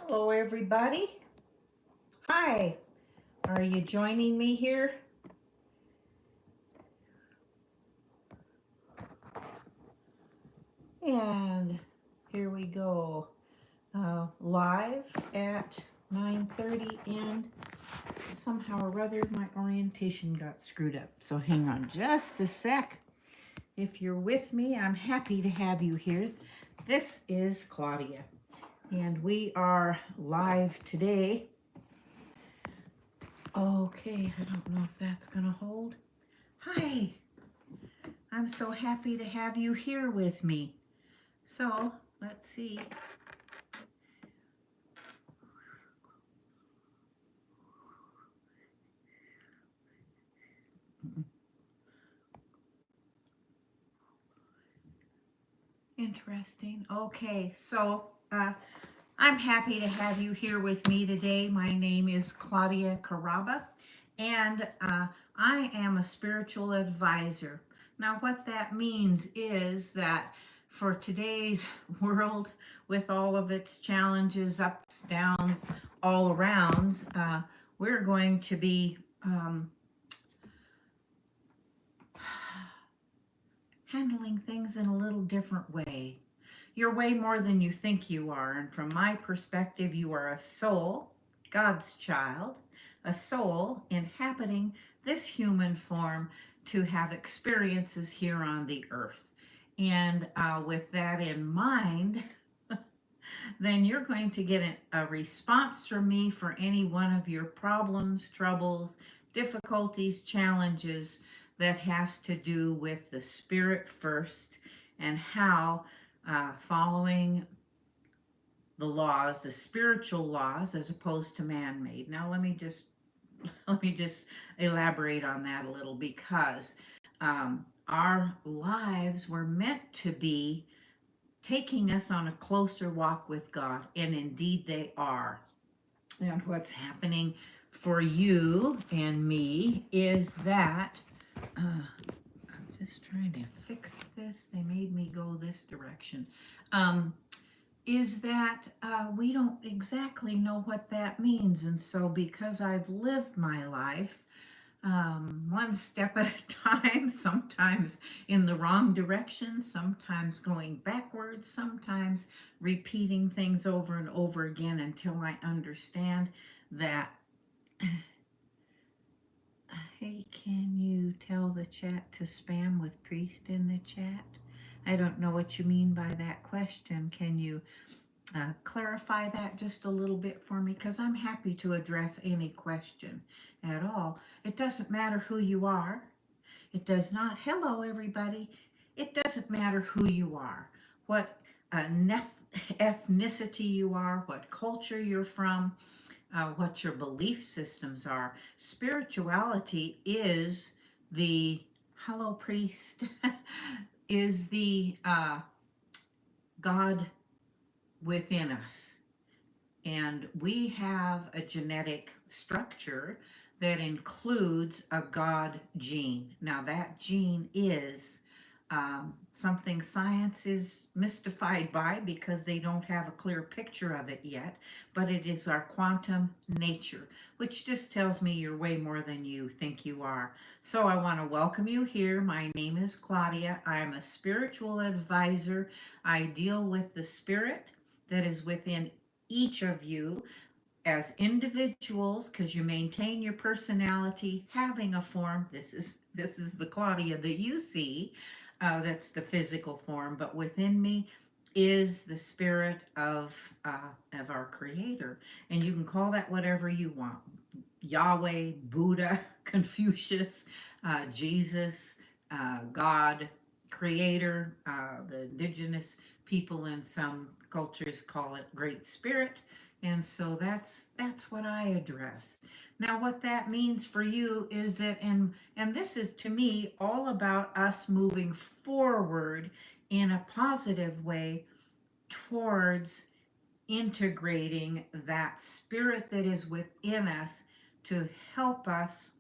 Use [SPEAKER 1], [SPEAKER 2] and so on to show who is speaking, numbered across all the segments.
[SPEAKER 1] Hello, everybody. Hi. Are you joining me here? And here we go. Live at 9:30, and somehow or other my orientation got screwed up. So hang on just a sec. If you're with me, I'm happy to have you here. This is Claudia, and we are live today. Okay, I don't know if that's going to hold. Hi. I'm so happy to have you here with me. So let's see. Interesting. Okay, so I'm happy to have you here with me today. My name is Claudia Caraba, and I am a spiritual advisor. Now, what that means is that for today's world, with all of its challenges, ups, downs, all arounds, we're going to be handling things in a little different way. You're way more than you think you are. And from my perspective, you are a soul, God's child, a soul inhabiting this human form to have experiences here on the earth. And with that in mind, then you're going to get a response from me for any one of your problems, troubles, difficulties, challenges that has to do with the spirit first and how following the laws, the spiritual laws, as opposed to man-made. Now let me just elaborate on that a little because our lives were meant to be taking us on a closer walk with God, and indeed they are. And what's happening for you and me is that I'm just trying to fix this. They made me go this direction. Is that we don't exactly know what that means. And so, because I've lived my life one step at a time, sometimes in the wrong direction, sometimes going backwards, sometimes repeating things over and over again until I understand that. Hey, can you tell the chat to spam with priest in the chat? I don't know what you mean by that question. Can you clarify that just a little bit for me? Because I'm happy to address any question at all. It doesn't matter who you are. It does not. Hello, everybody. It doesn't matter who you are, what ethnicity you are, what culture you're from, what your belief systems are. Spirituality is the, hello, priest, is the God within us. And we have a genetic structure that includes a God gene. Now, that gene is something science is mystified by because they don't have a clear picture of it yet, but it is our quantum nature, which just tells me you're way more than you think you are. So I want to welcome you here. My name is Claudia. I'm a spiritual advisor. I deal with the spirit that is within each of you as individuals because you maintain your personality having a form. This is the Claudia that you see. That's the physical form, but within me is the spirit of our creator, and you can call that whatever you want: Yahweh, Buddha, Confucius, Jesus, God, creator. The indigenous people in some cultures call it Great Spirit. And so that's what I address. Now, what that means for you is that, and this is to me all about us moving forward in a positive way towards integrating that spirit that is within us to help us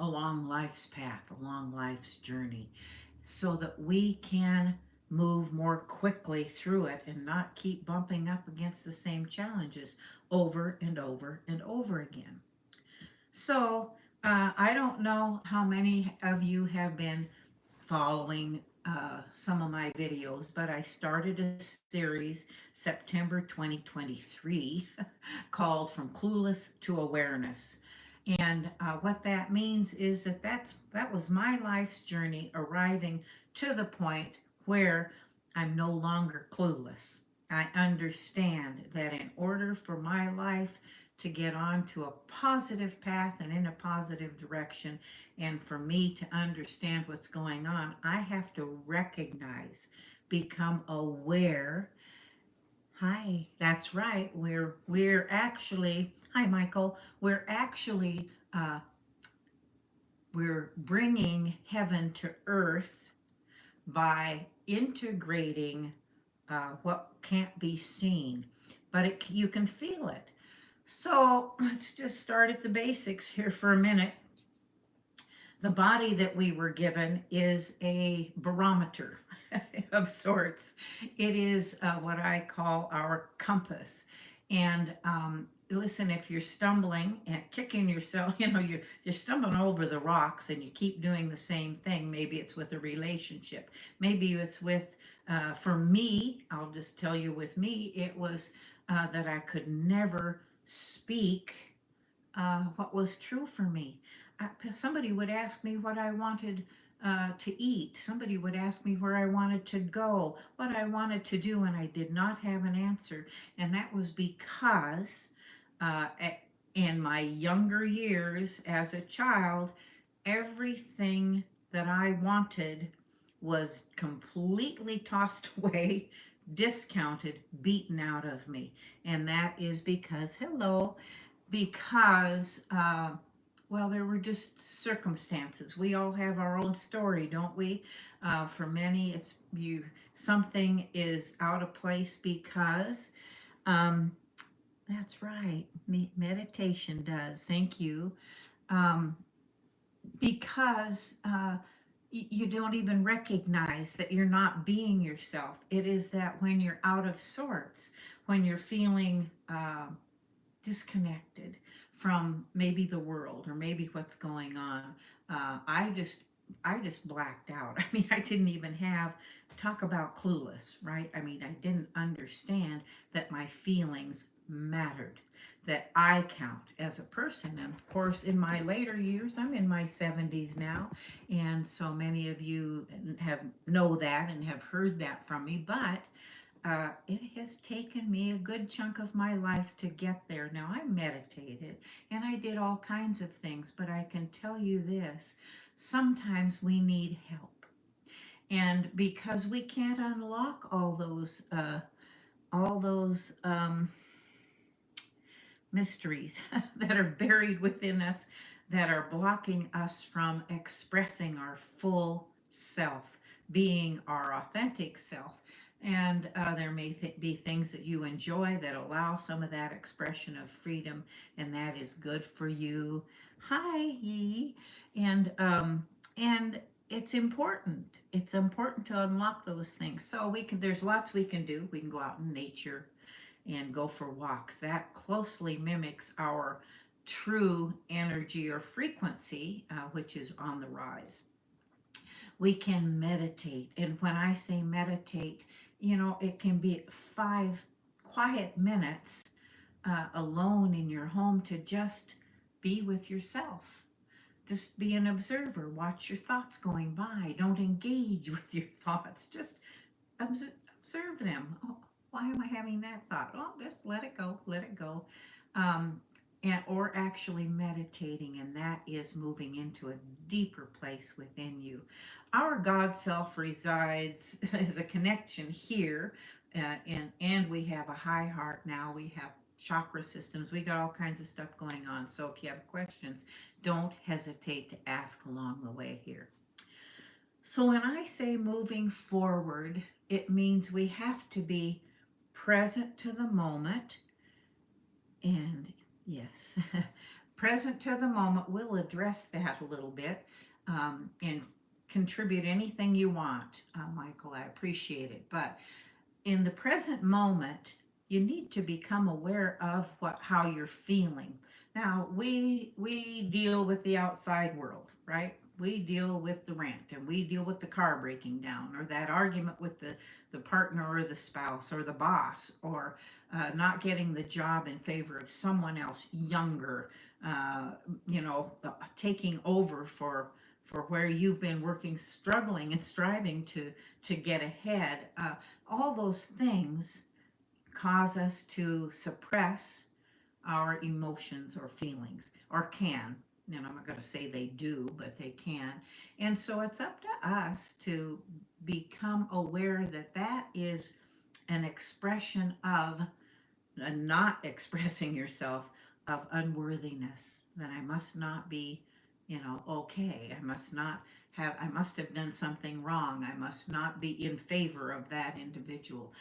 [SPEAKER 1] along life's path, along life's journey, so that we can move more quickly through it and not keep bumping up against the same challenges over and over and over again. So, I don't know how many of you have been following some of my videos, but I started a series September 2023 called From Clueless to Awareness. And what that means is that was my life's journey arriving to the point where I'm no longer clueless. I understand that in order for my life to get on to a positive path and in a positive direction, and for me to understand what's going on, I have to recognize, become aware. Hi, that's right. We're actually, hi Michael, we're actually we're bringing heaven to earth by integrating what can't be seen, but you can feel it. So let's just start at the basics here for a minute. The body that we were given is a barometer of sorts. It is what I call our compass. And listen, if you're stumbling and kicking yourself, you're stumbling over the rocks and you keep doing the same thing. Maybe it's with a relationship. Maybe it's with, for me, I'll just tell you with me, it was that I could never speak what was true for me. Somebody would ask me what I wanted to eat. Somebody would ask me where I wanted to go, what I wanted to do, and I did not have an answer. And that was because uh, in my younger years as a child, everything that I wanted was completely tossed away, discounted, beaten out of me. And that is because, hello, because well, there were just circumstances. We all have our own story, don't we? For many, it's you something is out of place because um, that's right. Meditation does. Thank you. Um, because you don't even recognize that you're not being yourself. It is that when you're out of sorts, when you're feeling disconnected from maybe the world or maybe what's going on. Uh, I just I just blacked out. I mean, I didn't even have talk about clueless, right? I mean, I didn't understand that my feelings mattered, that I count as a person. And of course, in my later years, I'm in my 70s now, and so many of you have know that and have heard that from me, but it has taken me a good chunk of my life to get there. Now, I meditated and I did all kinds of things, but I can tell you this, sometimes we need help. And because we can't unlock all those mysteries that are buried within us that are blocking us from expressing our full self, being our authentic self. And there may be things that you enjoy that allow some of that expression of freedom, and that is good for you. Hi, Yee. And it's important. It's important to unlock those things. So there's lots we can do. We can go out in nature and go for walks. That closely mimics our true energy or frequency, which is on the rise. We can meditate. And when I say meditate, it can be 5 quiet minutes alone in your home to just be with yourself. Just be an observer. Watch your thoughts going by. Don't engage with your thoughts. Just observe them. Oh, why am I having that thought? Oh, just let it go, let it go. Um, or actually meditating, and that is moving into a deeper place within you. Our God self resides as a connection here, and we have a high heart now. We have chakra systems. We got all kinds of stuff going on. So if you have questions, don't hesitate to ask along the way here. So when I say moving forward, it means we have to be present to the moment. And yes, present to the moment. We'll address that a little bit. And contribute anything you want, Michael. I appreciate it. But in the present moment, you need to become aware of how you're feeling. Now, we deal with the outside world, right? We deal with the rent, and we deal with the car breaking down, or that argument with the partner or the spouse or the boss, or not getting the job in favor of someone else younger, uh, taking over for where you've been working, struggling and striving to get ahead. All those things cause us to suppress our emotions or feelings, or can. And I'm not going to say they do, but they can. And so it's up to us to become aware that that is an expression of not expressing yourself, of unworthiness, that I must not be, okay. I must have done something wrong. I must not be in favor of that individual.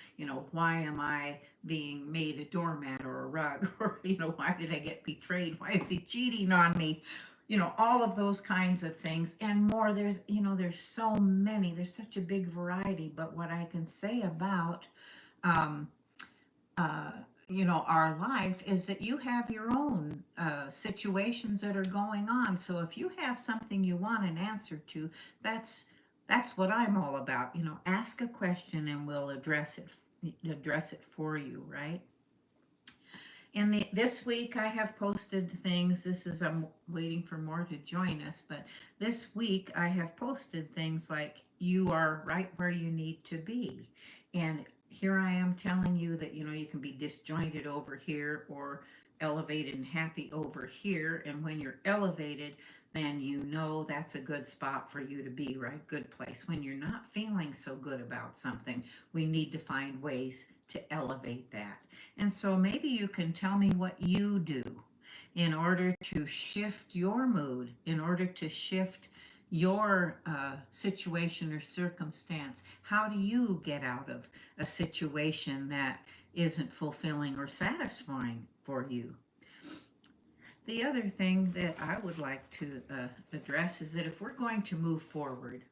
[SPEAKER 1] Why am I being made a doormat or a rug? Or, why did I get betrayed? Why is he cheating on me? All of those kinds of things and more. There's so many, there's such a big variety. But what I can say about, um, uh, our life is that you have your own situations that are going on. So if you have something you want an answer to, that's that's what I'm all about. Ask a question and we'll address it for you, right? This week I have posted things. I'm waiting for more to join us, but this week I have posted things like you are right where you need to be. And here I am telling you that you can be disjointed over here or elevated and happy over here. And when you're elevated, then that's a good spot for you to be, right? Good place. When you're not feeling so good about something, we need to find ways to elevate that. And so maybe you can tell me what you do in order to shift your mood, in order to shift your situation or circumstance. How do you get out of a situation that isn't fulfilling or satisfying for you? The other thing that I would like to address is that if we're going to move forward,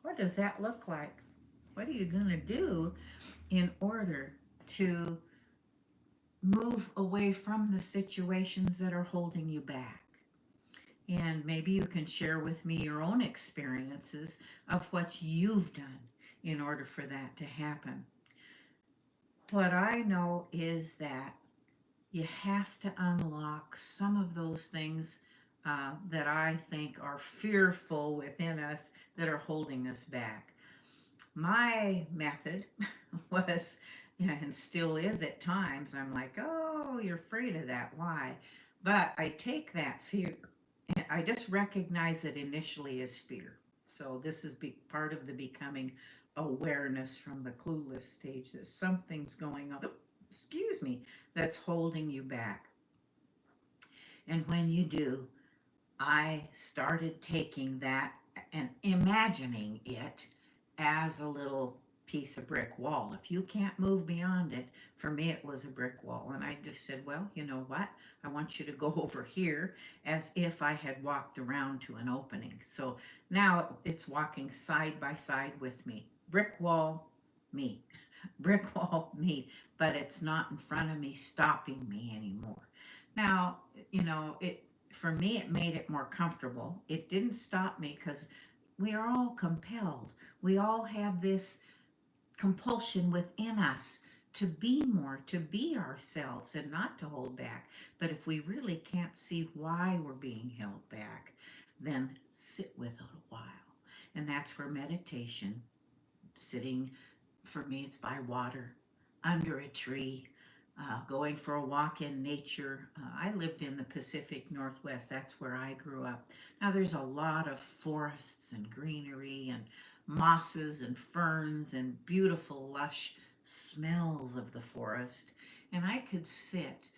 [SPEAKER 1] what does that look like? What are you going to do in order to move away from the situations that are holding you back? And maybe you can share with me your own experiences of what you've done in order for that to happen. What I know is that you have to unlock some of those things that I think are fearful within us that are holding us back. My method was, and still is at times, I'm like, oh, you're afraid of that. Why? But I take that fear, I just recognize it initially as fear. So this is part of the becoming awareness from the clueless stage that something's going on, excuse me, that's holding you back. And when you do, I started taking that and imagining it as a little piece of brick wall. If you can't move beyond it, for me it was a brick wall. And I just said, well, you know what? I want you to go over here, as if I had walked around to an opening. So now it's walking side by side with me. Brick wall, me. Brick wall, me. But it's not in front of me, stopping me anymore. Now, it for me, it made it more comfortable. It didn't stop me, because we are all compelled. We all have this compulsion within us to be more, to be ourselves and not to hold back. But if we really can't see why we're being held back, then sit with it a while. And that's where meditation, sitting, for me, it's by water, under a tree, going for a walk in nature. I lived in the Pacific Northwest. That's where I grew up. Now, there's a lot of forests and greenery and mosses and ferns and beautiful, lush smells of the forest. And I could sit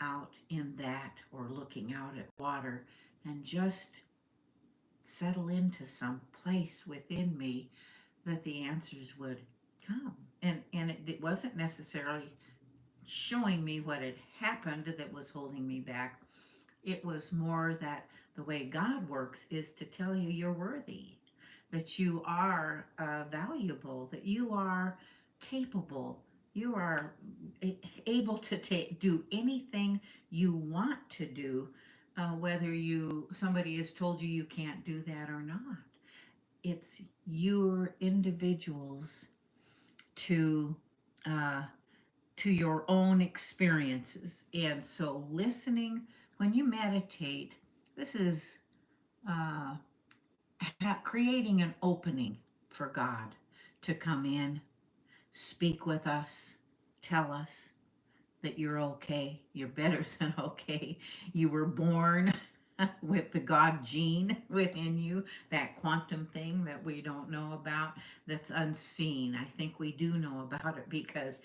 [SPEAKER 1] out in that, or looking out at water, and just settle into some place within me that the answers would come. And it wasn't necessarily showing me what had happened that was holding me back. It was more that the way God works is to tell you you're worthy. that you are valuable, that you are capable, you are able to do anything you want to do, whether you somebody has told you you can't do that or not. It's your individuals to uh, to your own experiences. And so, listening when you meditate, this is uh, creating an opening for God to come in, speak with us, tell us that you're okay, you're better than okay. You were born with the God gene within you, that quantum thing that we don't know about, that's unseen. I think we do know about it because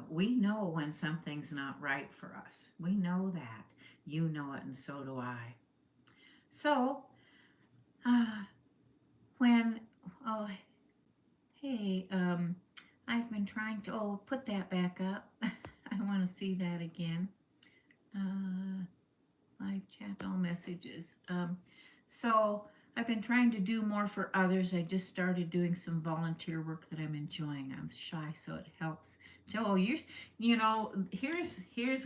[SPEAKER 1] we know when something's not right for us. We know that. You know it, and so do I. So, uh, when, oh, hey, I've been trying to, oh, put that back up. I want to see that again. Uh, Live chat, all messages. So I've been trying to do more for others. I just started doing some volunteer work that I'm enjoying. I'm shy, so it helps. Oh, here's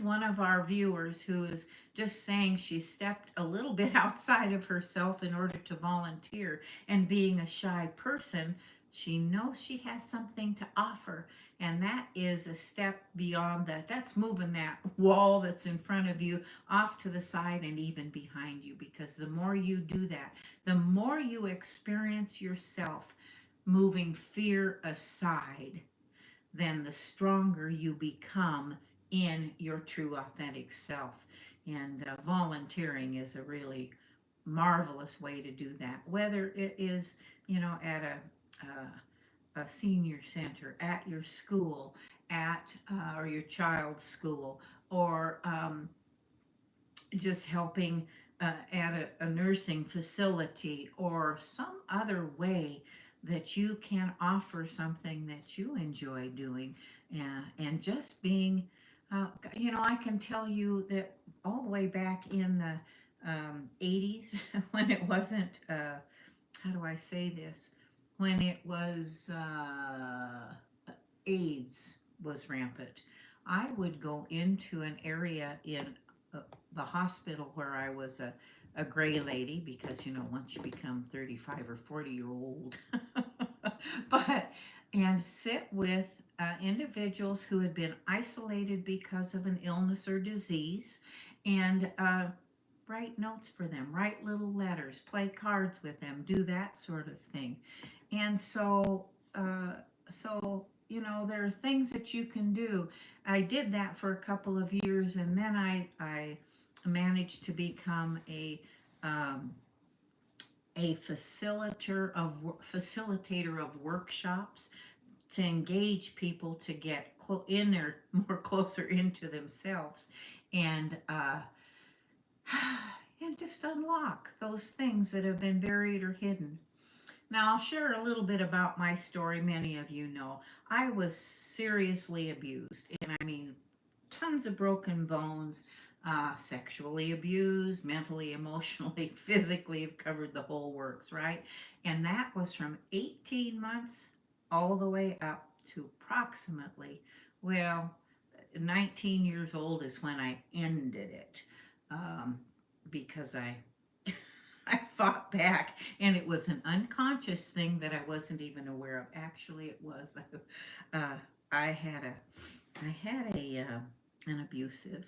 [SPEAKER 1] one of our viewers who is just saying she stepped a little bit outside of herself in order to volunteer. And being a shy person, she knows she has something to offer, and that is a step beyond that. That's moving that wall that's in front of you off to the side and even behind you, because the more you do that, the more you experience yourself moving fear aside, then the stronger you become in your true authentic self. And volunteering is a really marvelous way to do that, whether it is, at a senior center, at your school, at or your child's school, or just helping at a nursing facility, or some other way that you can offer something that you enjoy doing, and just being, I can tell you that all the way back in the 80s, when it wasn't, how do I say this, when it was AIDS was rampant, I would go into an area in uh, the hospital where I was a gray lady, because, once you become 35 or 40, you're old. but, and sit with individuals who had been isolated because of an illness or disease, and write notes for them, write little letters, play cards with them, do that sort of thing. And there are things that you can do. I did that for a couple of years, and then I managed to become um, a facilitator of workshops, to engage people to get in there more closer into themselves, and and just unlock those things that have been buried or hidden. Now, I'll share a little bit about my story. Many of you know I was seriously abused, and I mean, tons of broken bones, sexually abused, mentally, emotionally, physically, have covered the whole works, right? And that was from 18 months all the way up to approximately, well, 19 years old is when I ended it, um, because I fought back, and it was an unconscious thing that I wasn't even aware of. Actually, it was. Uh, I had a an abusive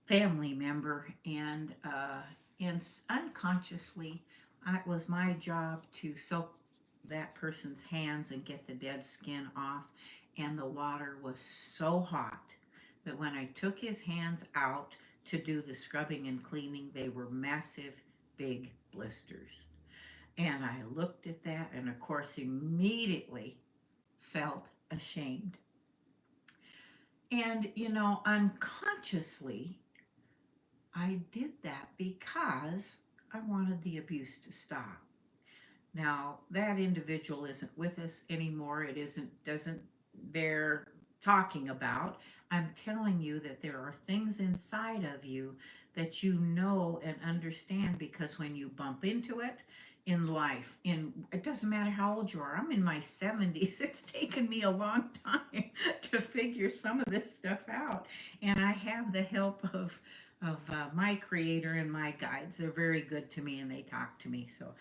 [SPEAKER 1] family member, and unconsciously, it was my job to soak that person's hands and get the dead skin off. And the water was so hot that when I took his hands out to do the scrubbing and cleaning, they were massive, big blisters. And I looked at that, and of course, immediately felt ashamed. And, unconsciously, I did that because I wanted the abuse to stop. Now, that individual isn't with us anymore. It doesn't bear talking about. I'm telling you that there are things inside of you that you know and understand, because when you bump into it, in life. In it doesn't matter how old you are. I'm in my 70s. It's taken me a long time to figure some of this stuff out, and I have the help of my creator and my guides. They're very good to me and they talk to me, so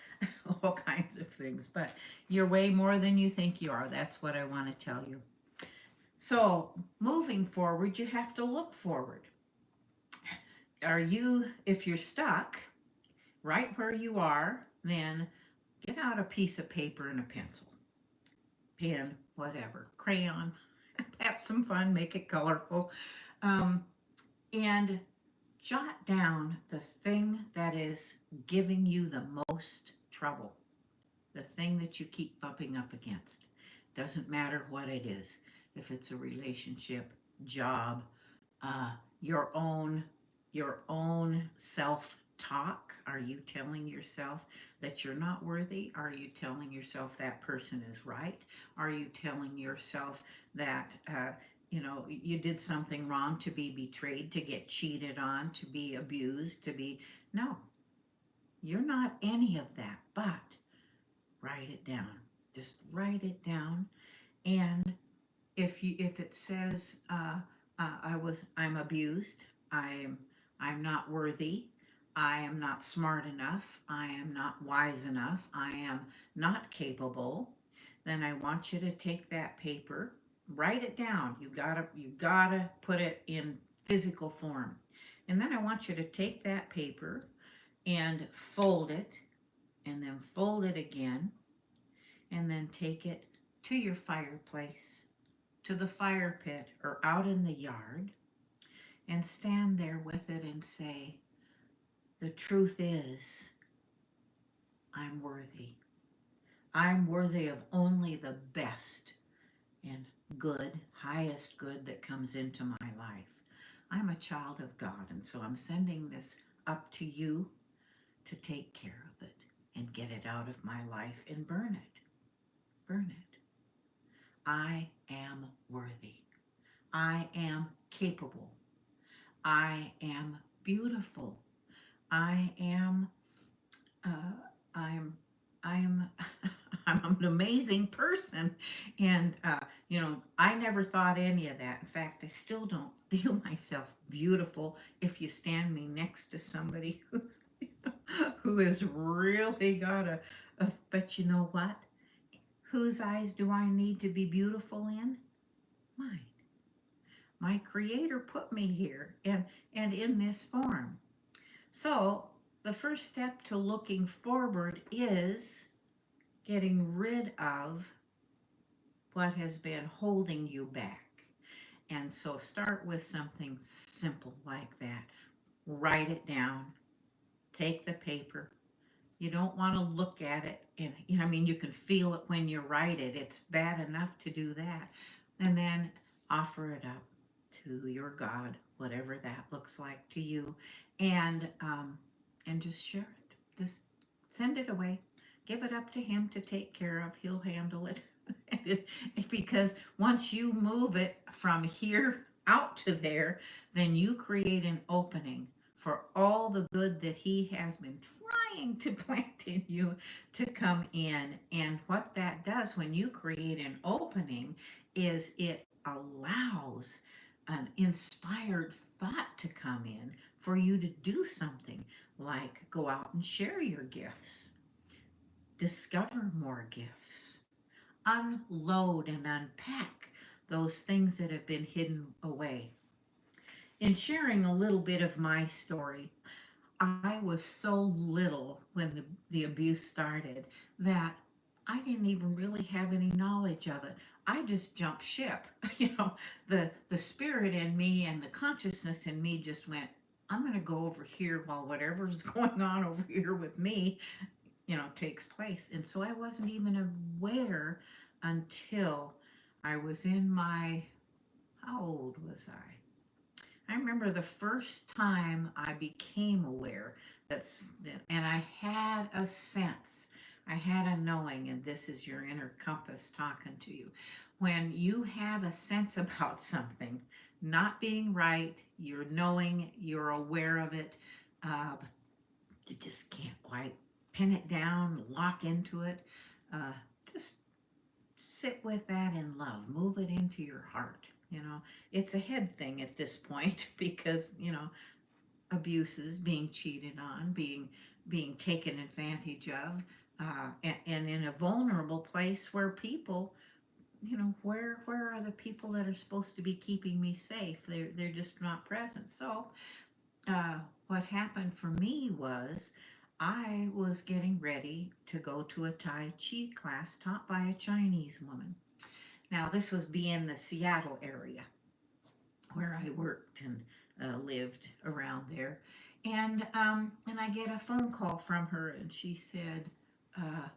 [SPEAKER 1] all kinds of things. But you're way more than you think you are. That's what I want to tell you. So moving forward, you have to look forward. If you're stuck right where you are, then get out a piece of paper and a pencil, pen, whatever, crayon. Have some fun, make it colorful, um, and jot down the thing that is giving you the most trouble, the thing that you keep bumping up against. Doesn't matter what it is. If it's a relationship, job, uh, your own your own self-talk. Are you telling yourself that you're not worthy? Are you telling yourself that person is right? Are you telling yourself that you did something wrong, to be betrayed, to get cheated on, to be abused, to be no, you're not any of that. But write it down. Just write it down. And if it says I'm abused, I'm I'm not worthy, I am not smart enough, I am not wise enough, I am not capable, then I want you to take that paper, write it down. You gotta put it in physical form. And then I want you to take that paper and fold it, and then fold it again, and then take it to your fireplace, to the fire pit, or out in the yard, and stand there with it and say, the truth is, I'm worthy. I'm worthy of only the best and good, highest good that comes into my life. I'm a child of God, and so I'm sending this up to you to take care of it and get it out of my life and burn it. Burn it. I am worthy. I am capable. I am beautiful. I am, uh, I'm, I'm, I'm an amazing person. And, I never thought any of that. In fact, I still don't feel myself beautiful if you stand me next to somebody who has really got but you know what? Whose eyes do I need to be beautiful in? Mine. My creator put me here and in this form. So the first step to looking forward is getting rid of what has been holding you back. And so start with something simple like that. Write it down. Take the paper. You don't want to look at it, and you can feel it when you write it. It's bad enough to do that. And then offer it up to your God, whatever that looks like to you, and just share it. Just send it away. Give it up to Him to take care of. He'll handle it. Because once you move it from here out to there, then you create an opening for all the good that He has been trying to plant in you to come in. And what that does when you create an opening is it allows an inspired thought to come in for you to do something like go out and share your gifts, discover more gifts, unload and unpack those things that have been hidden away. In sharing a little bit of my story, I was so little when the abuse started that I didn't even really have any knowledge of it. I just jumped ship. The spirit in me and the consciousness in me just went, I'm going to go over here while whatever's going on over here with me, takes place. And so I wasn't even aware until I was in my, how old was I remember the first time I became aware that's, and I had a sense, I had a knowing, and this is your inner compass talking to you. When you have a sense about something not being right, you're knowing, you're aware of it, but you just can't quite pin it down, lock into it. Uh, just sit with that in love. Move it into your heart. It's a head thing at this point because, abuses, being cheated on, being taken advantage of, and in a vulnerable place where people, where are the people that are supposed to be keeping me safe? They're just not present. So uh, what happened for me was I was getting ready to go to a Tai Chi class taught by a Chinese woman. Now, this was in the Seattle area where I worked and lived around there. And I get a phone call from her, and uh,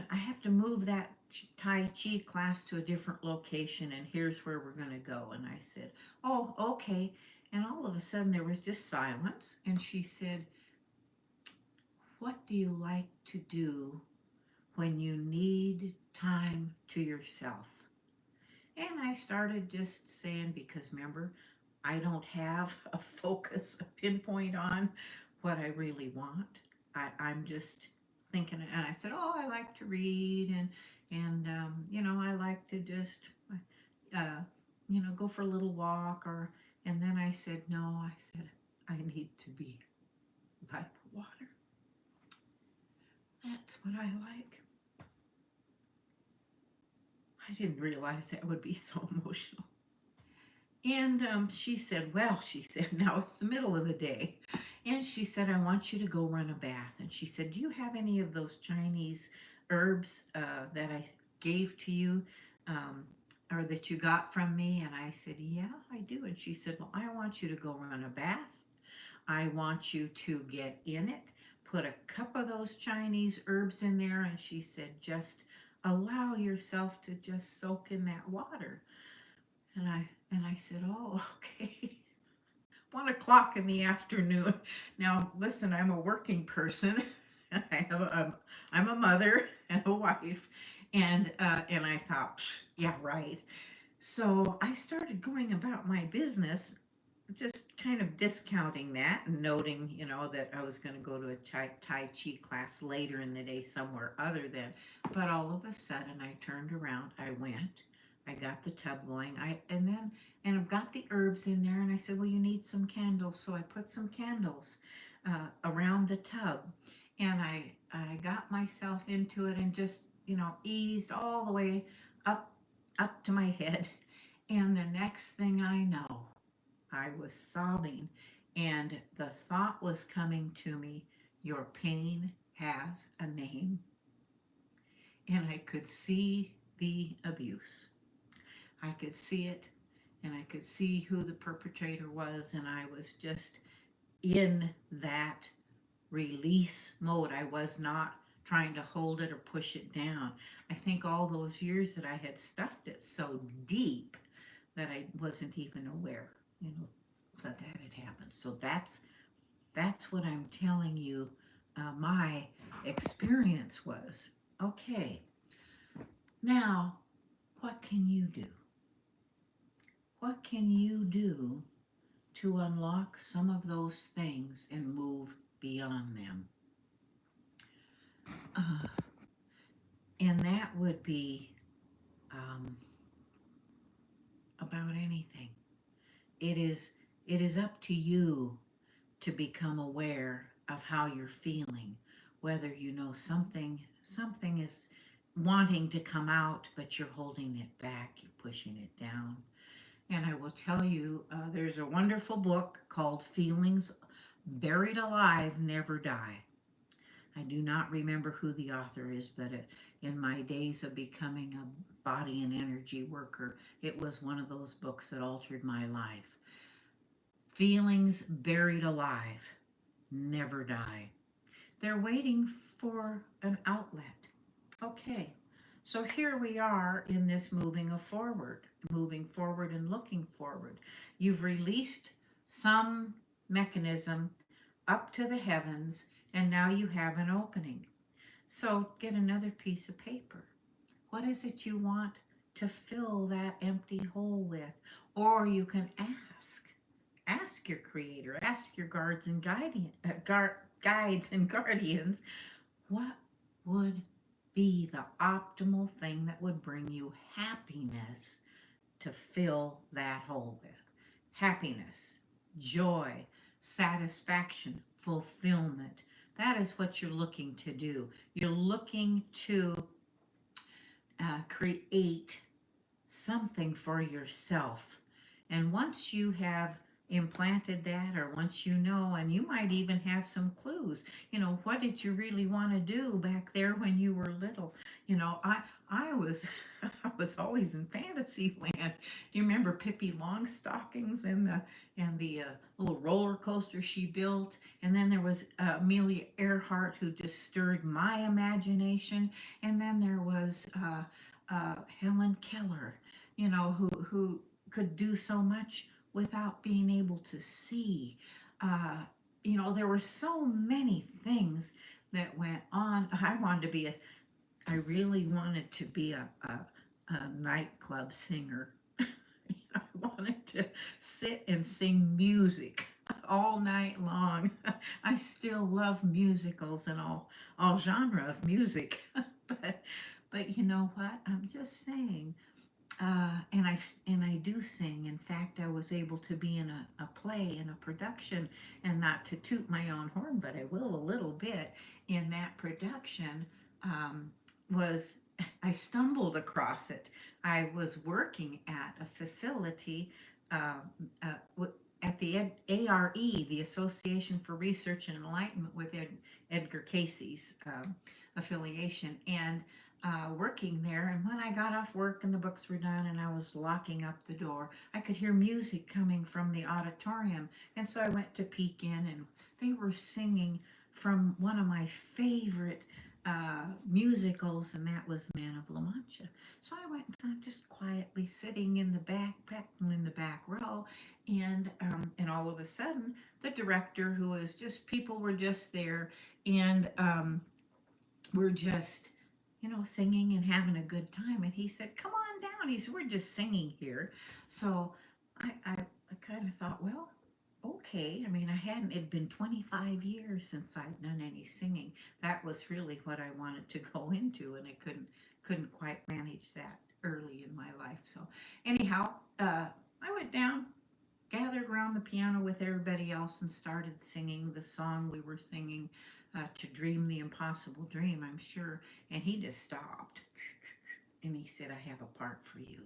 [SPEAKER 1] I have to move that Tai Chi class to a different location, and here's where we're gonna go. And I said, oh, okay. And all of a sudden there was just silence, and she said, what do you like to do when you need time to yourself? And I started just saying, because remember, I don't have a focus, a pinpoint on what I really want. I'm just thinking, and I said, oh, I like to read, and I like to just, uh, go for a little walk, and then I said, no, I said, I need to be by the water. That's what I like. I didn't realize that would be so emotional. And she said, well, she said, now it's the middle of the day. And she said, I want you to go run a bath. And she said, do you have any of those Chinese herbs that I gave to you um, or that you got from me? And I said, yeah, I do. And she said, well, I want you to go run a bath. I want you to get in it, put a cup of those Chinese herbs in there. And she said, just allow yourself to just soak in that water. And I said, oh, okay. 1 o'clock in the afternoon. Now, listen, I'm a working person. I'm a mother and a wife, and I thought, yeah, right. So I started going about my business, just kind of discounting that and noting, that I was going to go to a Tai Chi class later in the day somewhere other than. But all of a sudden, I turned around. I went. I got the tub going. And I've got the herbs in there. And I said, well, you need some candles. So I put some candles around the tub, and I got myself into it and just, eased all the way up up to my head. And the next thing I know, I was sobbing, and the thought was coming to me, your pain has a name. And I could see the abuse. I could see it, and I could see who the perpetrator was, and I was just in that release mode. I was not trying to hold it or push it down. I think all those years that I had stuffed it so deep that I wasn't even aware, that had happened. So that's what I'm telling you. My experience was okay. Now, what can you do? What can you do to unlock some of those things and move beyond them? Uh, and that would be um, about anything. It is it is up to you to become aware of how you're feeling, whether something is wanting to come out, but you're holding it back, you're pushing it down. And I will tell you, there's a wonderful book called Feelings Buried Alive Never Die. I do not remember who the author is, but in my days of becoming a body and energy worker, it was one of those books that altered my life. Feelings buried alive never die. They're waiting for an outlet. Okay, so here we are in this moving forward and looking forward. You've released some mechanism up to the heavens, and now you have an opening. So get another piece of paper. What is it you want to fill that empty hole with? Or you can ask. Ask your creator, ask your guards and guides and guardians, what would be the optimal thing that would bring you happiness to fill that hole with? Happiness, joy, satisfaction, fulfillment. That is what you're looking to do. You're looking to create something for yourself. And once you have implanted that, or once you know, and you might even have some clues, what did you really want to do back there when you were little? I was I was always in fantasy land. Do you remember Pippi Longstockings and the little roller coaster she built? And then there was Amelia Earhart, who just stirred my imagination. And then there was Helen Keller, who could do so much without being able to see. Uh, there were so many things that went on. I really wanted to be a nightclub singer. I wanted to sit and sing music all night long. I still love musicals and all genre of music, but you know what? I'm just saying, and I do sing. In fact, I was able to be in a play, in a production, and not to toot my own horn, but I will a little bit. In that production, um, was I stumbled across it. I was working at a facility uh, uh, at the ARE, the Association for Research and Enlightenment, with Edgar Casey's affiliation, and working there. And when I got off work and the books were done and I was locking up the door, I could hear music coming from the auditorium. And so I went to peek in, and they were singing from one of my favorite musicals, and that was Man of La Mancha. So I went in front, just quietly sitting in the back row, and all of a sudden, the director, who was just people were just there, and we're just singing and having a good time. And he said, "Come on down." He said, "We're just singing here." So I kind of thought, well, okay. I mean, it had been 25 years since I'd done any singing. That was really what I wanted to go into, and I couldn't quite manage that early in my life. So anyhow, I went down, gathered around the piano with everybody else, and started singing the song we were singing, to dream the impossible dream, I'm sure. And he just stopped and he said, "I have a part for you."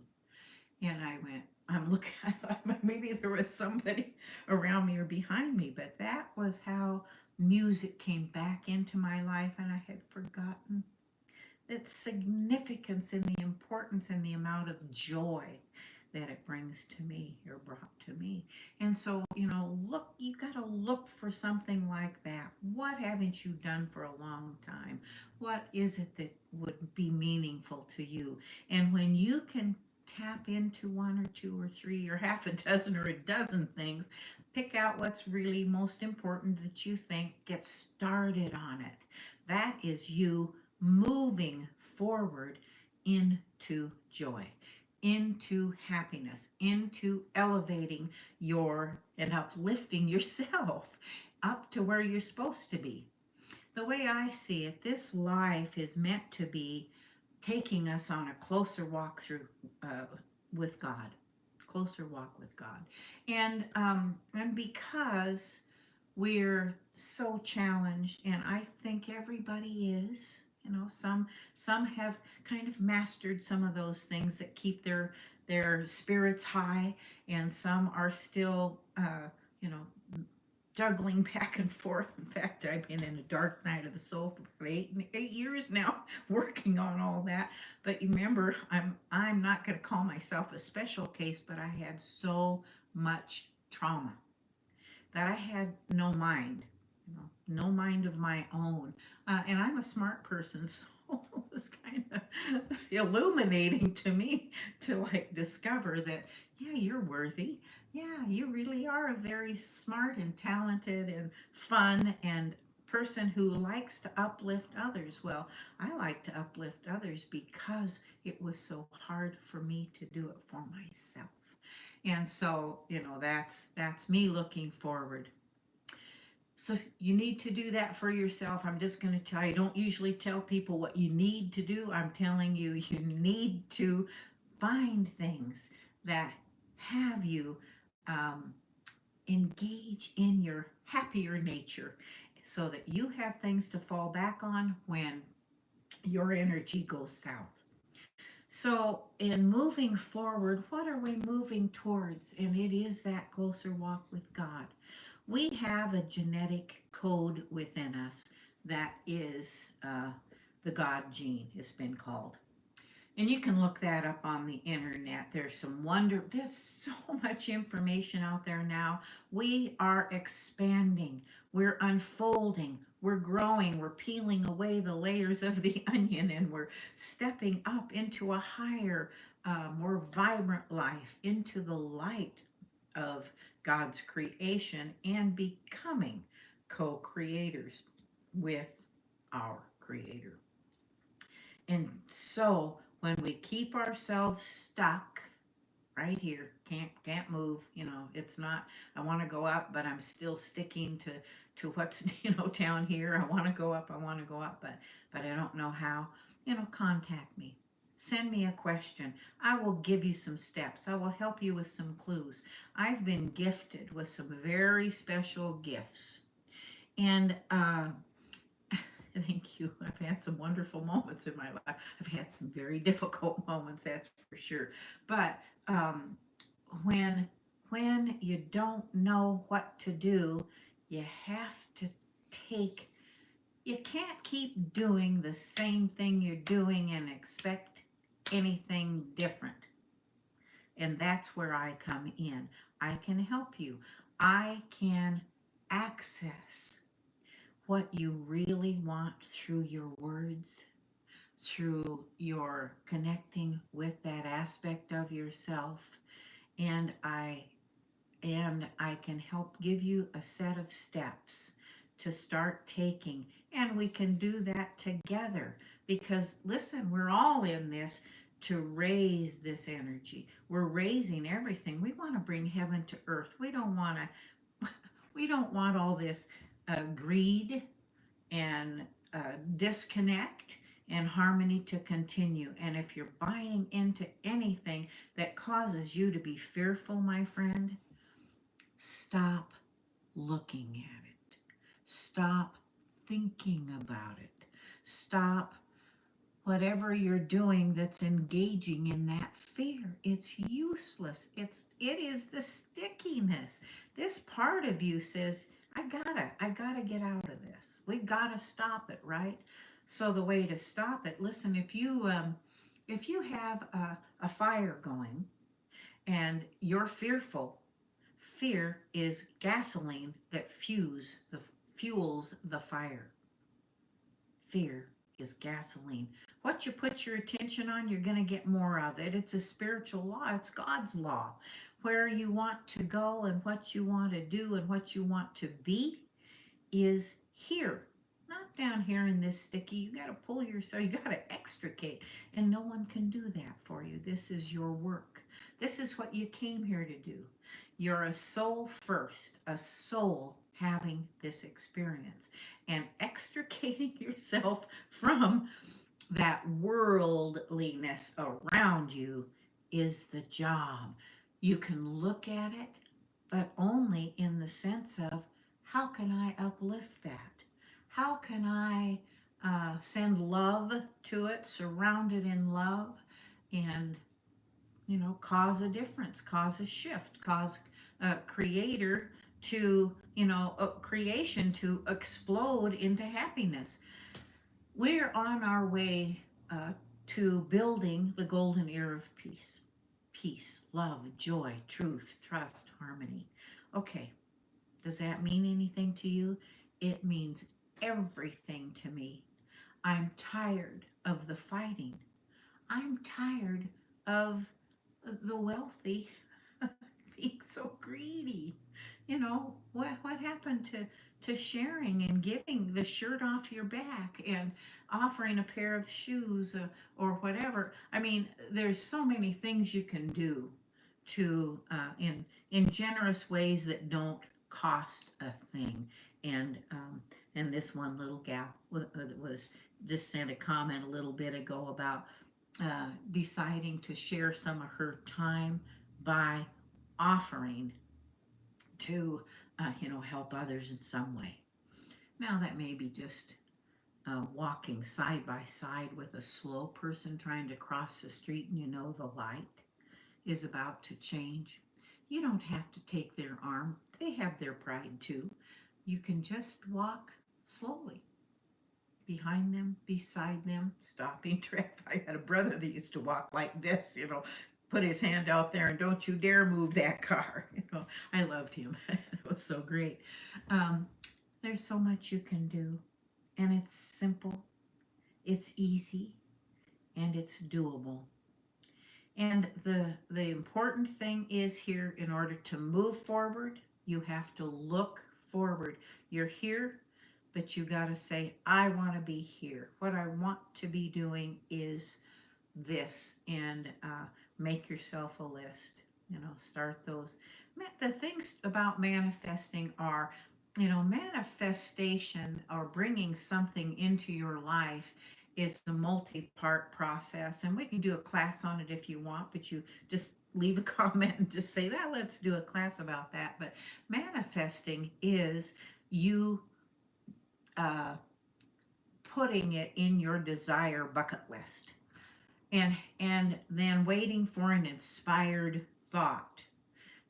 [SPEAKER 1] And I went, I'm looking, I thought maybe there was somebody around me or behind me, but that was how music came back into my life, and I had forgotten its significance and the importance and the amount of joy that it brings to me, or brought to me. And so, look, you got to look for something like that. What haven't you done for a long time? What is it that would be meaningful to you? And when you can tap into one or two or three or half a dozen or a dozen things, pick out what's really most important that you think, get started on it. That is you moving forward into joy, into happiness, into elevating and uplifting yourself up to where you're supposed to be. The way I see it, this life is meant to be taking us on a closer walk through with God, closer walk with God, and because we're so challenged, and I think everybody is. Some have kind of mastered some of those things that keep their spirits high, and some are still, you know, juggling back and forth. In fact, I've been in a dark night of the soul for 8 years now, working on all that. But you remember, I'm not going to call myself a special case, but I had so much trauma that I had no mind, no mind of my own. And I'm a smart person, so it was kind of illuminating to me to like discover that, yeah, you're worthy. Yeah, you really are a very smart and talented and fun and person who likes to uplift others. Well, I like to uplift others because it was so hard for me to do it for myself. And so, that's me looking forward. So you need to do that for yourself. I'm just going to tell you, I don't usually tell people what you need to do. I'm telling you, you need to find things that have you um, engage in your happier nature so that you have things to fall back on when your energy goes south. So, in moving forward, what are we moving towards? And it is that closer walk with God. We have a genetic code within us that is the God gene, has been called. And you can look that up on the internet. There's so much information out there now. We are expanding, we're unfolding, we're growing, we're peeling away the layers of the onion, and we're stepping up into a higher, more vibrant life, into the light of God's creation and becoming co creators with our Creator. And so when we keep ourselves stuck right here, can't move, it's not, I want to go up, but I'm still sticking to what's, down here. I want to go up, I want to go up, but I don't know how. Contact me. Send me a question. I will give you some steps. I will help you with some clues. I've been gifted with some very special gifts. And thank you. I've had some wonderful moments in my life. I've had some very difficult moments, that's for sure. But when when you don't know what to do, you have to take. You can't keep doing the same thing you're doing and expect anything different. And that's where I come in. I can help you. I can access what you really want through your words, through your connecting with that aspect of yourself. And I can help give you a set of steps to start taking, and we can do that together, because listen, we're all in this to raise this energy. We're raising everything. We want to bring heaven to earth. We don't want all this greed and disconnect and harmony to continue. And if you're buying into anything that causes you to be fearful, my friend, stop looking at it. Stop thinking about it. Stop whatever you're doing that's engaging in that fear. It's useless. It is the stickiness. This part of you says, I gotta get out of this. We gotta stop it, right? So the way to stop it, listen, if you have a fire going and you're fearful, fear is gasoline that fuels the fire. Fear is gasoline. What you put your attention on, you're going to get more of it. It's a spiritual law, it's God's law. Where you want to go and what you want to do and what you want to be is here, not down here in this sticky. You got to pull yourself, you got to extricate, and no one can do that for you. This is your work. This is what you came here to do. You're a soul first, a soul having this experience, and extricating yourself from that worldliness around you is the job. You can look at it, but only in the sense of, how can I uplift that? How can I send love to it, surround it in love, and cause a difference, cause a shift, cause a creator to, a creation to explode into happiness. We're on our way to building the golden era of peace. Peace, love, joy, truth, trust, harmony. Okay, does that mean anything to you? It means everything to me. I'm tired of the fighting. I'm tired of the wealthy being so greedy. What happened to sharing and giving the shirt off your back and offering a pair of shoes, or whatever? I mean, there's so many things you can do in generous ways that don't cost a thing. And this one little gal was just sent a comment a little bit ago about deciding to share some of her time by offering to help others in some way. Now that may be just walking side by side with a slow person trying to cross the street, and the light is about to change. You don't have to take their arm. They have their pride too. You can just walk slowly behind them, beside them, stopping traffic. I had a brother that used to walk like this, put his hand out there and don't you dare move that car. I loved him. It was so great. Um, there's so much you can do, and it's simple, it's easy, and it's doable. And the important thing is here, in order to move forward, you have to look forward. You're here, but you got to say, I want to be here. What I want to be doing is this, and make yourself a list. Start those. The things about manifesting are, manifestation or bringing something into your life is a multi-part process, and we can do a class on it if you want, but you just leave a comment and just say that, let's do a class about that. But manifesting is you uh, putting it in your desire bucket list, and then waiting for an inspired thought.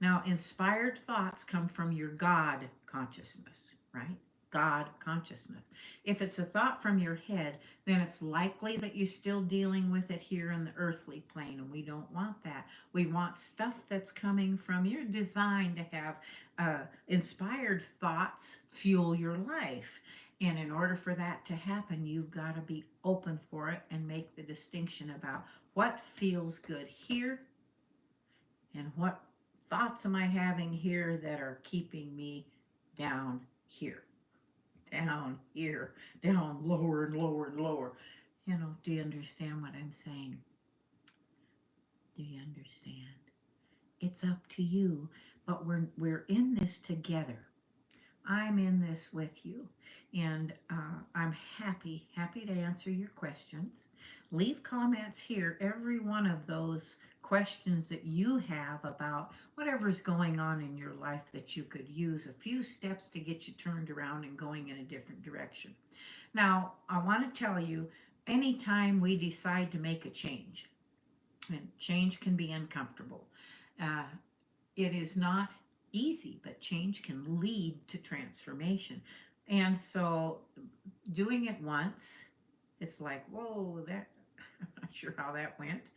[SPEAKER 1] Now, inspired thoughts come from your God consciousness, right? God consciousness. If it's a thought from your head, then it's likely that you're still dealing with it here in the earthly plane, and we don't want that. We want stuff that's coming from, you're designed to have inspired thoughts fuel your life. And in order for that to happen, you've got to be open for it and make the distinction about what feels good here and what thoughts am I having here that are keeping me down here, down here, down lower and lower and lower. Do you understand what I'm saying? Do you understand? It's up to you, but we're in this together. I'm in this with you, and I'm happy to answer your questions. Leave comments here, every one of those questions that you have about whatever's going on in your life that you could use a few steps to get you turned around and going in a different direction. Now, I want to tell you, anytime we decide to make a change, and change can be uncomfortable, uh, it is not easy, but change can lead to transformation. And so doing it once, it's like, whoa, that I'm not sure how that went,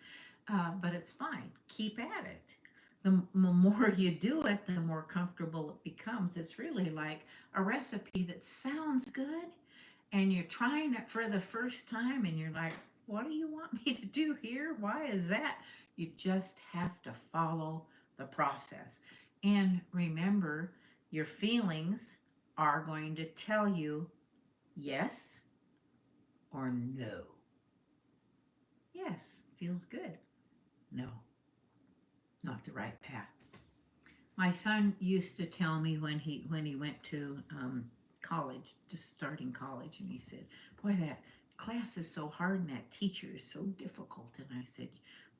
[SPEAKER 1] but it's fine. Keep at it. The more you do it, the more comfortable it becomes. It's really like a recipe that sounds good, and you're trying it for the first time, and you're like, what do you want me to do here? Why is that? You just have to follow the process. And remember, your feelings are going to tell you yes or no. Yes, feels good. No, not the right path. My son used to tell me when he went to college, just starting college, and he said, "Boy, that class is so hard, and that teacher is so difficult." And I said,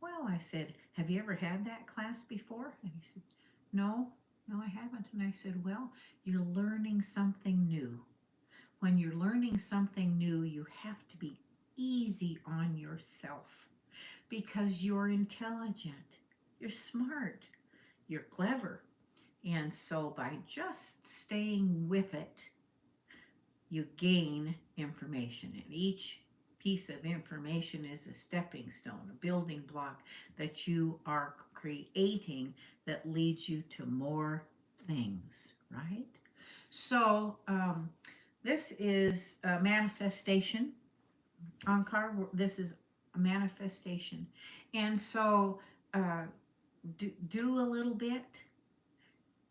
[SPEAKER 1] "Well," I said, "have you ever had that class before?" And he said, "No, no, I haven't." And I said, "Well, you're learning something new. When you're learning something new, you have to be easy on yourself because you're intelligent, you're smart, you're clever." And so by just staying with it, you gain information. And each piece of information is a stepping stone, a building block that you are creating that leads you to more things, right? So this is a manifestation. Onkar, this is a manifestation. And so uh, do a little bit,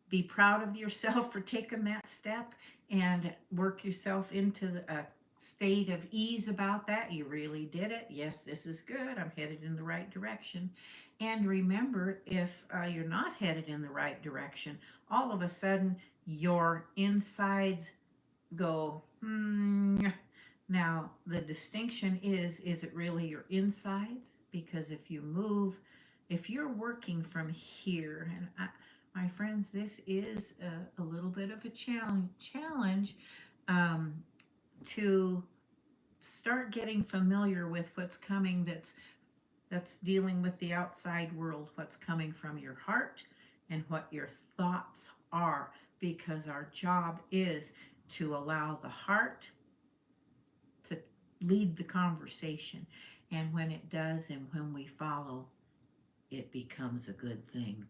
[SPEAKER 1] be proud of yourself for taking that step, and work yourself into a state of ease about that. You really did it. Yes, this is good. I'm headed in the right direction. And remember, if you're not headed in the right direction, all of a sudden your insides go, Now, the distinction is it really your insides? Because if you move, if you're working from here, and my friends, this is a little bit of a challenge um, to start getting familiar with what's coming that's dealing with the outside world, what's coming from your heart and what your thoughts are, because our job is to allow the heart to lead the conversation. And when it does, and when we follow, it becomes a good thing.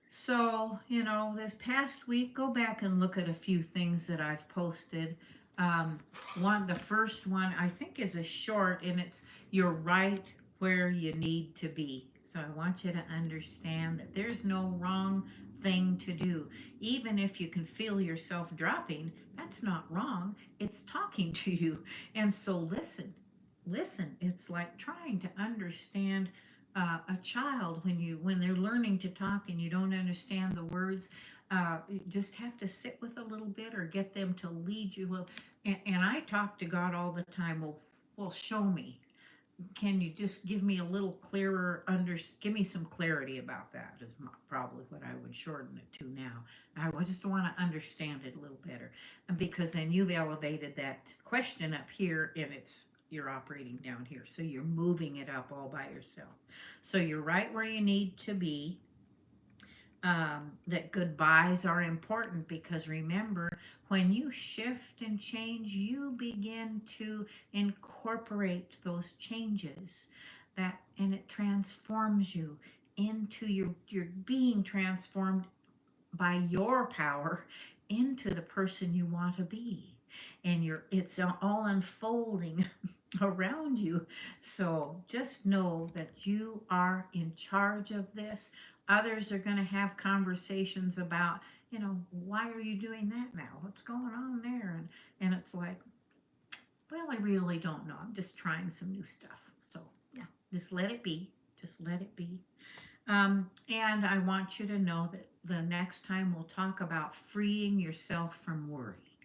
[SPEAKER 1] So, this past week, go back and look at a few things that I've posted. Um, the first one I think is a short, and it's "You're right where you need to be." So I want you to understand that there's no wrong thing to do. Even if you can feel yourself dropping, that's not wrong. It's talking to you. And so listen, listen. It's like trying to understand a child when they're learning to talk and you don't understand the words. You just have to sit with a little bit or get them to lead you. Well, and I talk to God all the time. Well, show me. Can you just give me a little clearer give me some clarity about that is probably what I would shorten it to now. I just want to understand it a little better, and because then you've elevated that question up here and you're operating down here, so you're moving it up all by yourself. So you're right where you need to be. That goodbyes are important, because remember, when you shift and change, you begin to incorporate those changes, and it transforms you into you're being transformed by your power into the person you want to be, and it's all unfolding around you. So just know that you are in charge of this. Others are going to have conversations about, why are you doing that now? What's going on there? And it's like, well, I really don't know. I'm just trying some new stuff. So yeah, just let it be. Just let it be. And I want you to know that the next time we'll talk about freeing yourself from worry.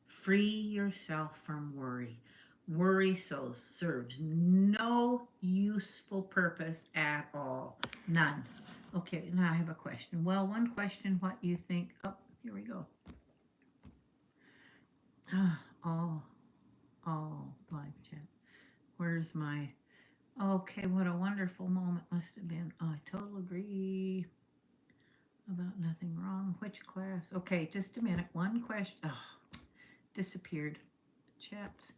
[SPEAKER 1] Free yourself from worry. Worry serves no useful purpose at all. None. Okay, now I have a question. Well, one question, what you think. Oh, here we go. Ah, live chat. Where's my. Okay, what a wonderful moment must have been. Oh, I totally agree about nothing wrong. Which class? Okay, just a minute. One question. Oh, disappeared. Chats.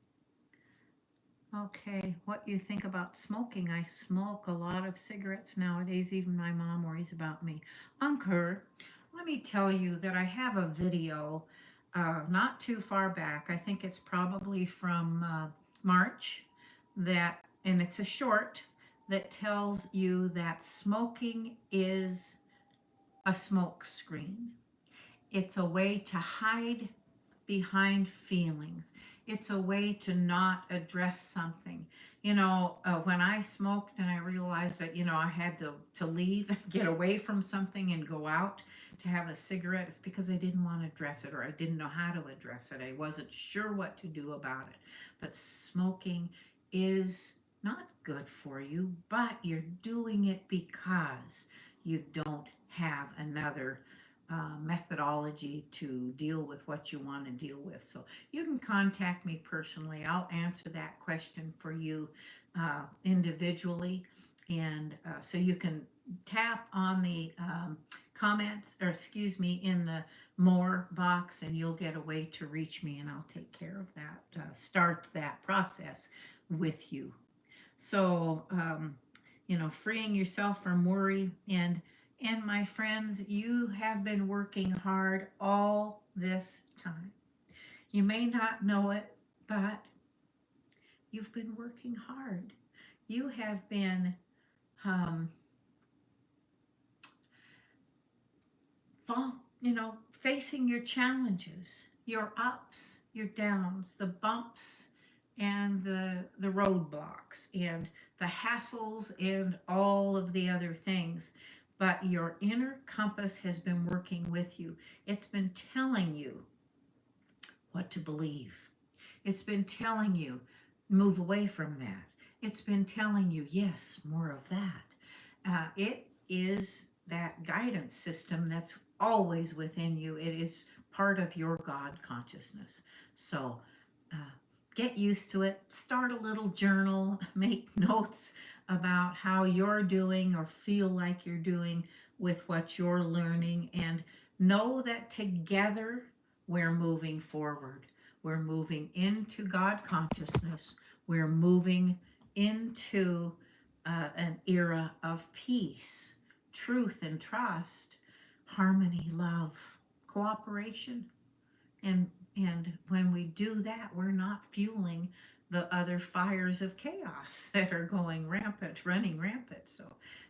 [SPEAKER 1] Okay, what you think about smoking? I smoke a lot of cigarettes nowadays. Even my mom worries about me. Uncle, let me tell you that I have a video not too far back. I think it's probably from March, and it's a short that tells you that smoking is a smoke screen. It's a way to hide behind feelings. It's a way to not address something. When I smoked and I realized that, I had to leave, get away from something and go out to have a cigarette, it's because I didn't want to address it, or I didn't know how to address it. I wasn't sure what to do about it. But smoking is not good for you, but you're doing it because you don't have another methodology to deal with what you want to deal with. So you can contact me personally. I'll answer that question for you individually. And so you can tap on the comments, or excuse me, in the more box, and you'll get a way to reach me, and I'll take care of that, start that process with you. So, freeing yourself from worry, and my friends, you have been working hard all this time. You may not know it, but you've been working hard. You have been um, facing your challenges, your ups, your downs, the bumps, and the roadblocks, and the hassles, and all of the other things. But your inner compass has been working with you. It's been telling you what to believe. It's been telling you, move away from that. It's been telling you, yes, more of that. It is that guidance system that's always within you. It is part of your God consciousness. So uh, get used to it. Start a little journal, make notes about how you're doing or feel like you're doing with what you're learning, and know that together we're moving forward. We're moving into God consciousness. We're moving into an era of peace, truth, and trust, harmony, love, cooperation. And when we do that, we're not fueling the other fires of chaos that are going rampant, running rampant. So,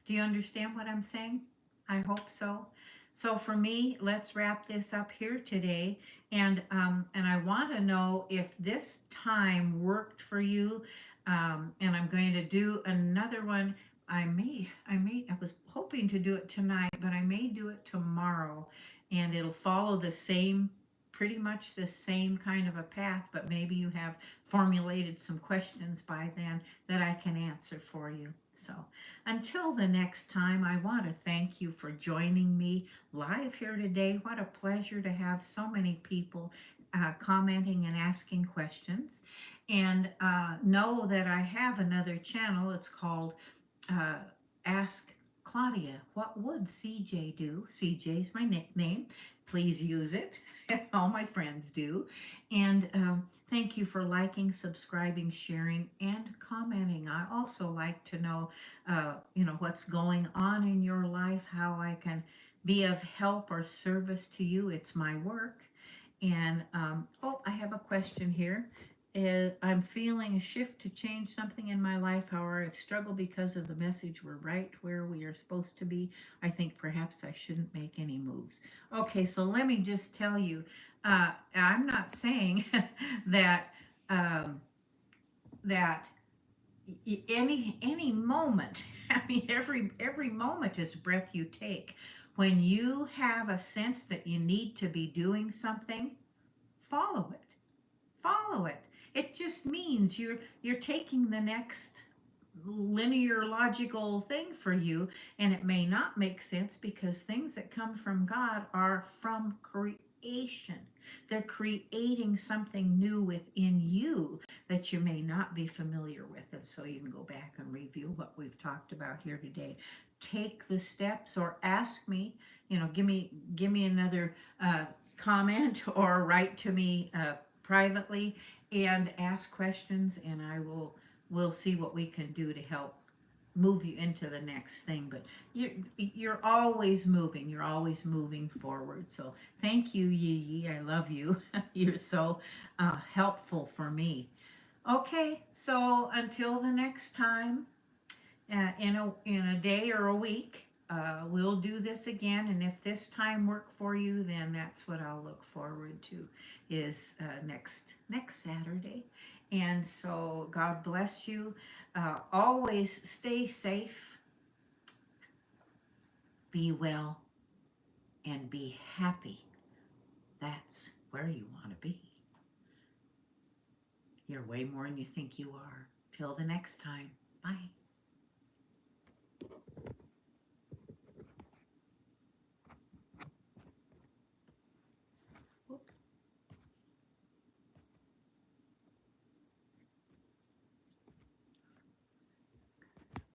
[SPEAKER 1] do you understand what I'm saying? I hope so. So for me, let's wrap this up here today, and I want to know if this time worked for you. And I'm going to do another one. I was hoping to do it tonight, but I may do it tomorrow, and it'll follow the same, pretty much the same kind of a path, but maybe you have formulated some questions by then that I can answer for you. So until the next time, I want to thank you for joining me live here today. What a pleasure to have so many people commenting and asking questions. And know that I have another channel. It's called uh, Ask Claudia. What would CJ do? CJ's my nickname. Please use it. All my friends do. And thank you for liking, subscribing, sharing, and commenting. I also like to know, what's going on in your life, how I can be of help or service to you. It's my work. And I have a question here. I'm feeling a shift to change something in my life. However, I've struggled because of the message. We're right where we are supposed to be. I think perhaps I shouldn't make any moves. Okay, so let me just tell you, I'm not saying that um, that any moment. I mean, every moment is a breath you take. When you have a sense that you need to be doing something, follow it. Follow it. It just means you're taking the next linear logical thing for you, and it may not make sense because things that come from God are from creation. They're creating something new within you that you may not be familiar with, and so you can go back and review what we've talked about here today. Take the steps, or ask me, give me another comment, or write to me privately and ask questions, and we'll see what we can do to help move you into the next thing. But you're always moving. You're always moving forward. So thank you, Yi Yi. I love you. You're so helpful for me. Okay, so until the next time, in a day or a week, we'll do this again. And if this time worked for you, then that's what I'll look forward to, is next Saturday. And so God bless you. Always stay safe, be well, and be happy. That's where you want to be. You're way more than you think you are. Till the next time. Bye.